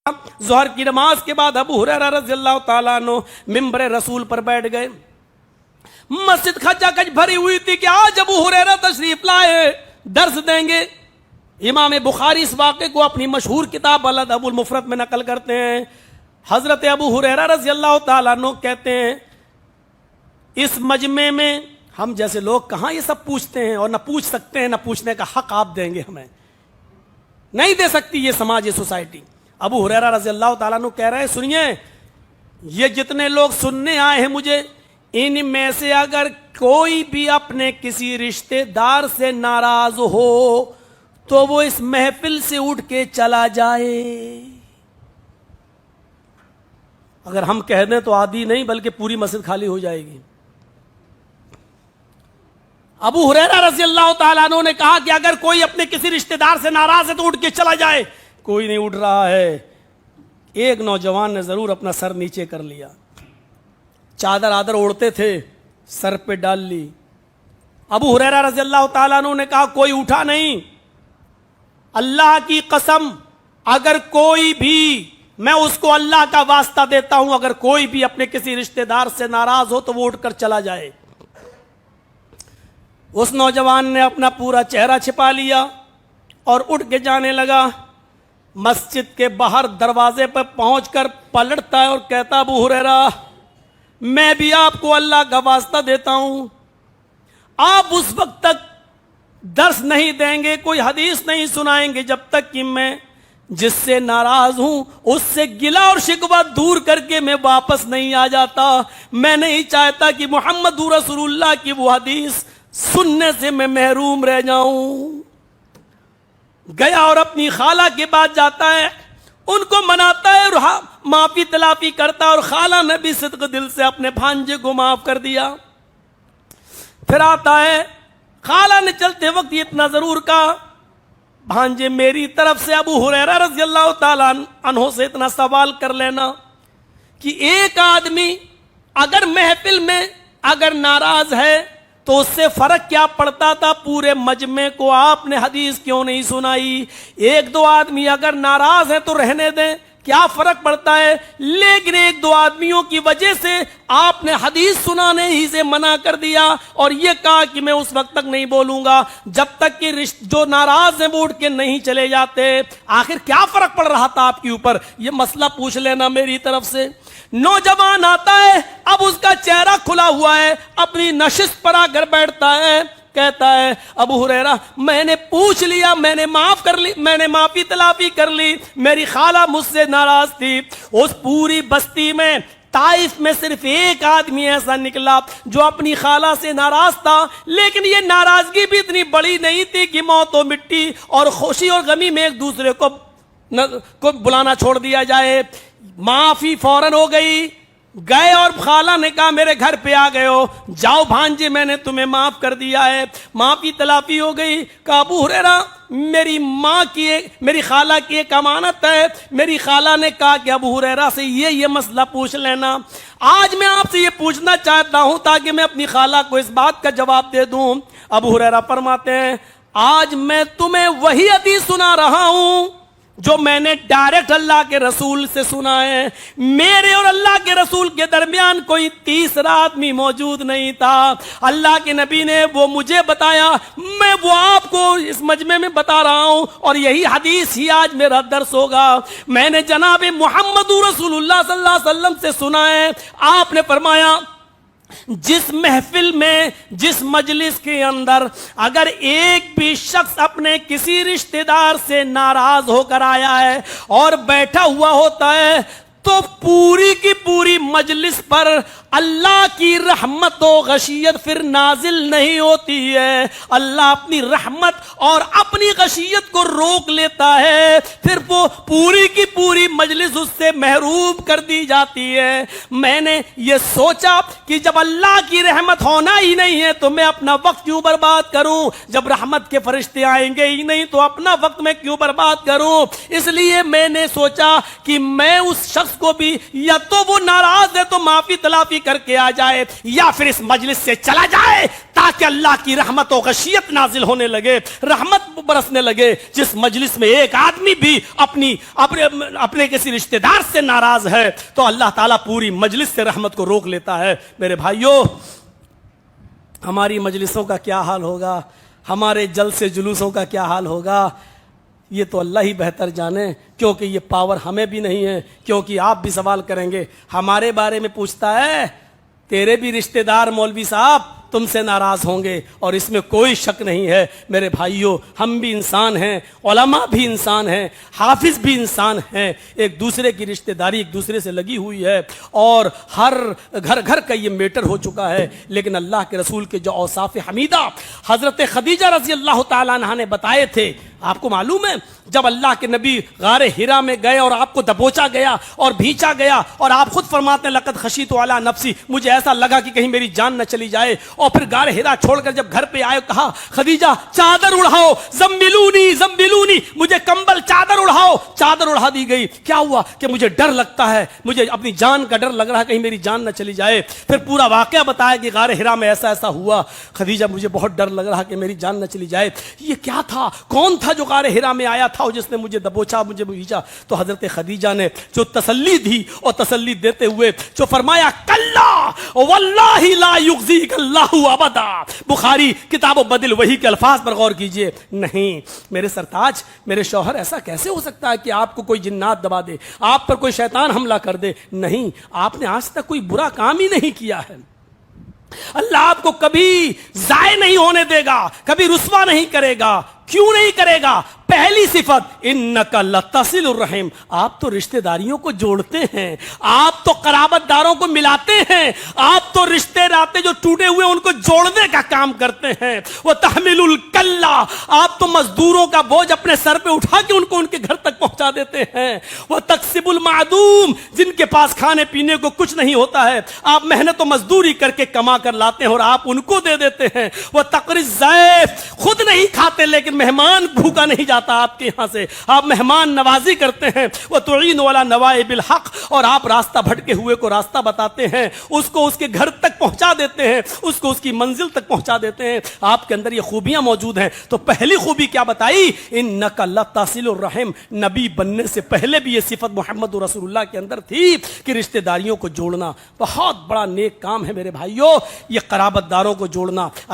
ظہر کی نماز کے بعد ابو ہریرہ رضی اللہ تعالیٰ عنہ ممبر رسول پر بیٹھ گئے. مسجد کھچا کھچ بھری ہوئی تھی کہ آج ابو ہریرہ تشریف لائے، درس دیں گے. امام بخاری اس واقعے کو اپنی مشہور کتاب الادب المفرد میں نقل کرتے ہیں. حضرت ابو ہریرہ رضی اللہ تعالیٰ عنہ کہتے ہیں اس مجمع میں ہم جیسے لوگ کہاں یہ سب پوچھتے ہیں، اور نہ پوچھ سکتے ہیں، نہ پوچھنے کا حق آپ دیں گے، ہمیں نہیں دے سکتی یہ سماج، یہ سوسائٹی. ابو ہریرہ رضی اللہ تعالیٰ عنہ کہہ رہے ہیں سنیے، یہ جتنے لوگ سننے آئے ہیں مجھے، ان میں سے اگر کوئی بھی اپنے کسی رشتہ دار سے ناراض ہو تو وہ اس محفل سے اٹھ کے چلا جائے. اگر ہم کہہ دیں تو آدھی نہیں بلکہ پوری مسجد خالی ہو جائے گی. ابو ہریرہ رضی اللہ تعالیٰ عنہ نے کہا کہ اگر کوئی اپنے کسی رشتہ دار سے ناراض ہے تو اٹھ کے چلا جائے. کوئی نہیں اٹھ رہا ہے. ایک نوجوان نے ضرور اپنا سر نیچے کر لیا، چادر آدر اوڑھتے تھے، سر پہ ڈال لی. ابو ہریرہ رضی اللہ تعالیٰ عنہ نے کہا کوئی اٹھا نہیں. اللہ کی قسم اگر کوئی بھی، میں اس کو اللہ کا واسطہ دیتا ہوں، اگر کوئی بھی اپنے کسی رشتہ دار سے ناراض ہو تو وہ اٹھ کر چلا جائے. اس نوجوان نے اپنا پورا چہرہ چھپا لیا اور اٹھ کے جانے لگا. مسجد کے باہر دروازے پر پہنچ کر پلٹتا ہے اور کہتا ابو ہریرہ میں بھی آپ کو اللہ کا واسطہ دیتا ہوں، آپ اس وقت تک درس نہیں دیں گے، کوئی حدیث نہیں سنائیں گے جب تک کہ میں جس سے ناراض ہوں اس سے گلہ اور شکوہ دور کر کے میں واپس نہیں آ جاتا. میں نہیں چاہتا کہ محمد رسول اللہ کی وہ حدیث سننے سے میں محروم رہ جاؤں. گیا اور اپنی خالہ کے بعد جاتا ہے، ان کو مناتا ہے اور معافی تلافی کرتا ہے، اور خالہ نے بھی صدق دل سے اپنے بھانجے کو معاف کر دیا. پھر آتا ہے، خالہ نے چلتے وقت اتنا ضرور کہا بھانجے میری طرف سے ابو ہریرہ رضی اللہ تعالیٰ عنہ سے اتنا سوال کر لینا کہ ایک آدمی اگر محفل میں اگر ناراض ہے تو اس سے فرق کیا پڑتا تھا، پورے مجمع کو آپ نے حدیث کیوں نہیں سنائی؟ ایک دو آدمی اگر ناراض ہیں تو رہنے دیں، کیا فرق پڑتا ہے؟ لیکن ایک دو آدمیوں کی وجہ سے آپ نے حدیث سنانے ہی سے منع کر دیا اور یہ کہا کہ میں اس وقت تک نہیں بولوں گا جب تک کہ جو ناراض ہیں وہ اٹھ کے نہیں چلے جاتے. آخر کیا فرق پڑ رہا تھا آپ کے اوپر؟ یہ مسئلہ پوچھ لینا میری طرف سے. نوجوان آتا ہے، اب اس کا چہرہ کھلا ہوا ہے، اپنی نشست پر آ کر بیٹھتا ہے، کہتا ہے ابو ہریرہ میں نے پوچھ لیا، میں نے معاف کر لی، میں نے معافی تلافی کر لی، میری خالہ مجھ سے ناراض تھی. اس پوری بستی میں طائف میں صرف ایک آدمی ایسا نکلا جو اپنی خالہ سے ناراض تھا، لیکن یہ ناراضگی بھی اتنی بڑی نہیں تھی کہ موت و مٹی اور خوشی اور غمی میں ایک دوسرے کو بلانا چھوڑ دیا جائے. معافی فوراً ہو گئی. گئے اور خالہ نے کہا میرے گھر پہ آ گئے ہو، جاؤ بھانجے میں نے تمہیں معاف کر دیا ہے. معافی تلافی ہو گئی. کہا ابو ہریرہ میری خالہ کی ایک امانت ہے. میری خالہ نے کہا کہ ابو ہریرہ سے یہ مسئلہ پوچھ لینا. آج میں آپ سے یہ پوچھنا چاہتا ہوں تاکہ میں اپنی خالہ کو اس بات کا جواب دے دوں. ابو ہریرہ فرماتے ہیں آج میں تمہیں وہی حدیث سنا رہا ہوں جو میں نے ڈائریکٹ اللہ کے رسول سے سنا ہے. میرے اور اللہ کے رسول کے درمیان کوئی تیسرا آدمی موجود نہیں تھا. اللہ کے نبی نے وہ مجھے بتایا، میں وہ آپ کو اس مجمع میں بتا رہا ہوں، اور یہی حدیث ہی آج میرا درس ہوگا. میں نے جناب محمد رسول اللہ صلی اللہ علیہ وسلم سے سنا ہے، آپ نے فرمایا جس محفل میں، جس مجلس کے اندر اگر ایک بھی شخص اپنے کسی رشتہ دار سے ناراض ہو کر آیا ہے اور بیٹھا ہوا ہوتا ہے تو پوری کی پوری مجلس پر اللہ کی رحمت و غشیت پھر نازل نہیں ہوتی ہے. اللہ اپنی رحمت اور اپنی غشیت کو روک لیتا ہے، پھر وہ پوری کی پوری مجلس اس سے محروم کر دی جاتی ہے. میں نے یہ سوچا کہ جب اللہ کی رحمت ہونا ہی نہیں ہے تو میں اپنا وقت کیوں برباد کروں؟ جب رحمت کے فرشتے آئیں گے ہی نہیں تو اپنا وقت میں کیوں برباد کروں؟ اس لیے میں نے سوچا کہ میں اس شخص شخص کو بھی یا تو وہ ناراض ہے تو معافی تلافی کر کے آ جائے یا پھر اس مجلس سے چلا جائے تاکہ اللہ کی رحمت و غشیت نازل ہونے لگے, رحمت برسنے لگے. جس مجلس میں ایک آدمی بھی اپنے کسی رشتہ دار سے ناراض ہے تو اللہ تعالیٰ پوری مجلس سے رحمت کو روک لیتا ہے. میرے بھائیوں, ہماری مجلسوں کا کیا حال ہوگا, ہمارے جلسے جلوسوں کا کیا حال ہوگا, یہ تو اللہ ہی بہتر جانے, کیونکہ یہ پاور ہمیں بھی نہیں ہے. کیونکہ آپ بھی سوال کریں گے, ہمارے بارے میں پوچھتا ہے, تیرے بھی رشتہ دار مولوی صاحب تم سے ناراض ہوں گے, اور اس میں کوئی شک نہیں ہے. میرے بھائیوں, ہم بھی انسان ہیں, علماء بھی انسان ہیں, حافظ بھی انسان ہیں. ایک دوسرے کی رشتہ داری ایک دوسرے سے لگی ہوئی ہے اور ہر گھر کا یہ میٹر ہو چکا ہے. لیکن اللہ کے رسول کے جو اوصاف حمیدہ حضرت خدیجہ رضی اللہ تعالیٰ عنہا نے بتائے تھے, آپ کو معلوم ہے جب اللہ کے نبی غار ہرا میں گئے اور آپ کو دبوچا گیا اور بھیچا گیا, اور آپ خود فرماتے ہیں لقد خشیت علی نفسی, مجھے ایسا لگا کہ کہیں میری جان نہ چلی جائے. اور پھر غار ہرا چھوڑ کر جب گھر پہ آئے, کہا خدیجہ چادر اڑاؤ, زمبلونی زمبلونی, مجھے کمبل چادر اڑاؤ. چادر اڑا دی گئی. کیا ہوا کہ مجھے ڈر لگتا ہے, مجھے اپنی جان کا ڈر لگ رہا ہے, کہیں میری جان نہ چلی جائے. پھر پورا واقعہ بتایا کہ غار ہرا میں ایسا ایسا ہوا. خدیجہ مجھے بہت ڈر لگ رہا کہ میری جان نہ چلی جائے. یہ کیا تھا, کون تھا جو غار ہرا میں آیا تھا اور جس نے مجھے دبوچا, مجھے بھیجا؟ تو حضرت خدیجہ نے جو تسلی دی, اور تسلی دیتے ہوئے جو فرمایا, کلا واللہ لا یخزیک اللہ ابدا. بخاری کتاب و بدل وحی کے الفاظ پر غور کیجئے. نہیں میرے سرتاج, میرے شوہر, ایسا کیسے ہو سکتا ہے کہ آپ کو کوئی جنات دبا دے, آپ پر کوئی شیطان حملہ کر دے؟ نہیں, آپ نے آج تک کوئی برا کام ہی نہیں کیا ہے. اللہ آپ کو کبھی ضائع نہیں ہونے دے گا, کبھی رسوا نہیں کرے گا. کیوں نہیں کرے گا؟ پہلی صفت انک لتصل الرحم, آپ تو رشتہ داریوں کو جوڑتے ہیں, آپ تو قرابت داروں کو ملاتے ہیں, آپ تو رشتے ناتے جو ٹوٹے ہوئے ان کو جوڑنے کا کام کرتے ہیں. وتحمل الکلا, آپ تو مزدوروں کا بوجھ اپنے سر پہ اٹھا کے ان کو ان کے گھر تک پہنچا دیتے ہیں. وتکسب المعدوم, جن کے پاس کھانے پینے کو کچھ نہیں ہوتا ہے آپ محنت و مزدوری کر کے کما کر لاتے ہیں اور آپ ان کو دے دیتے ہیں. وتقری الضیف, خود نہیں کھاتے لیکن مہمان بھوکا نہیں جاتا آپ کے یہاں سے, آپ مہمان نوازی کرتے ہیں. وتعین علی نوائب الحق, اور آپ راستہ بھٹکے ہوئے کو راستہ بتاتے ہیں, اس کو اس کے گھر تک پہنچا دیتے ہیں, اس کو اس کی منزل تک پہنچا دیتے ہیں. آپ کے اندر یہ خوبیاں موجود ہیں. تو پہلی خوبی کیا بتائی؟ انک لتصل الرحم. نبی بننے سے پہلے بھی یہ صفت محمد رسول اللہ کے اندر تھی کہ رشتہ داریوں کو جوڑنا بہت بڑا نیک کام ہے. میرے بھائیوں, یہ قرابت داروں کو جوڑنا. اب